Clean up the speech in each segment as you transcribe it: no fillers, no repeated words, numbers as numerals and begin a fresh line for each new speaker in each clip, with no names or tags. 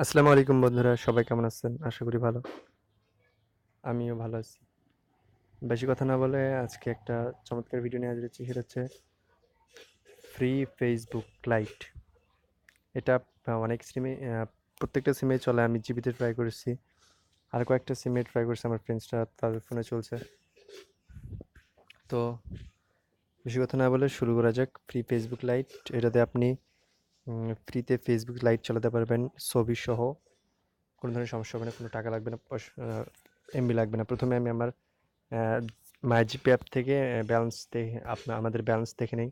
আসসালামু আলাইকুম বন্ধুরা, সবাই কেমন আছেন? আশা করি ভালো। আমিও ভালো আছি। বেশি কথা না বলে আজকে একটা চমৎকার ভিডিও নিয়ে হাজির হচ্ছি। সেটা হচ্ছে ফ্রি ফেসবুক লাইট। এটা অনেক সিমে প্রত্যেকটা সিমে চলে। আমি জিবিতে ট্রাই করেছি। আর কয়েকটা সিমে ট্রাই করেছি, আমার ফ্রেন্ডসরা তাদের ফোনে চলছে। তো বেশি কথা না বলে শুরু করা যাক। ফ্রি ফেসবুক লাইট, এটাতে আপনি ফ্রিতে ফেসবুক লাইট চালাতে পারবেন ছবি সহ। কোনো ধরনের সমস্যা হবে না, কোনো টাকা লাগবে না, এমবি লাগবে না। প্রথমে আমি আমার মাই জিপি অ্যাপ থেকে ব্যালেন্স দেখে আমাদের ব্যালেন্স দেখে নেই।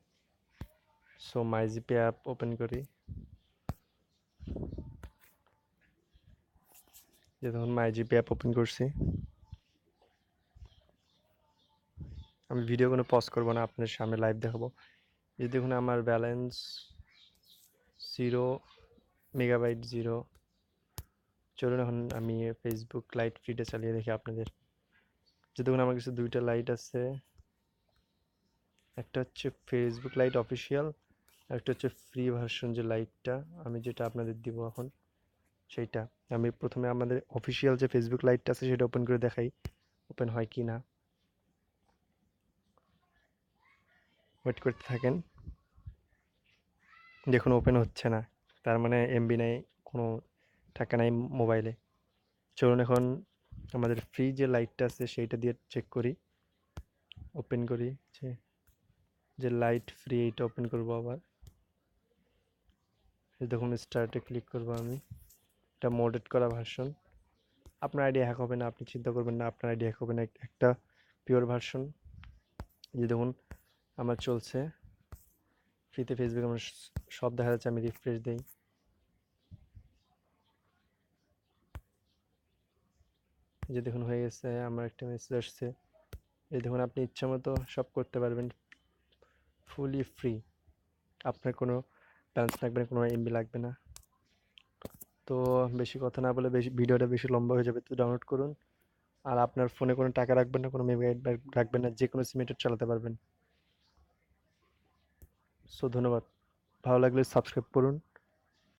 So my GP app open করি। যে তখন মাই জিপি অ্যাপ ওপেন করছি, আমি ভিডিও কোনো পজ করবো না, আপনার সামনে লাইভ দেখাবো। এই দেখুন আমার ব্যালেন্স 0 মেগাবাইট 0। চলুন এখন আমি ফেসবুক লাইট ফ্রিটা চালিয়ে দেখি আপনাদের। যে দেখুন আমার কাছে দুইটা লাইট আছে। একটা হচ্ছে ফেসবুক লাইট অফিসিয়াল, একটা হচ্ছে ফ্রি ভার্সন যে লাইটটা আমি যেটা আপনাদের দিব এখন সেইটা। আমি প্রথমে আমাদের অফিসিয়াল যে ফেসবুক লাইটটা আছে সেটা ওপেন করে দেখাই ওপেন হয় কি না। ওয়েট করতে থাকেন। দেখুন ওপেন হচ্ছে না, তার মানে এমবি নেই, কোনো টাকা নাই মোবাইলে। চলুন এখন আমাদের ফ্রি যে লাইটটা আছে সেইটা দিয়ে চেক করি। ওপেন করি যে যে লাইট ফ্রি, এইটা ওপেন করবো আবার। এই দেখুন স্টার্টে ক্লিক করবো আমি। এটা মোডেড করা ভার্সন। আপনার আইডি হ্যাক হবে না, আপনি চিন্তা করবেন না, আপনার আইডি হ্যাক হবে না। একটা পিওর ভার্সন। যে দেখুন আমার চলছে ফ্রিতে ফেসবুক, আমার সব দেখা যাচ্ছে। আমি রিফ্রেশ দিই, যে দেখুন হয়ে গেছে। আমার একটা মেসেজ আসছে। এই দেখুন আপনি ইচ্ছা মতো সব করতে পারবেন, ফুলি ফ্রি। আপনার কোনো ব্যালেন্স লাগবে না, কোনো এমবি লাগবে না। তো বেশি কথা না বলে, বেশি ভিডিওটা বেশি লম্বা হয়ে যাবে, তো ডাউনলোড করুন। আর আপনার ফোনে কোনো টাকা রাখবেন না, কোনো মেগাবাইট রাখবেন না, যে কোনো সিমেটে চালাতে পারবেন। সো ধন্যবাদ। ভালো লাগলে সাবস্ক্রাইব করুন।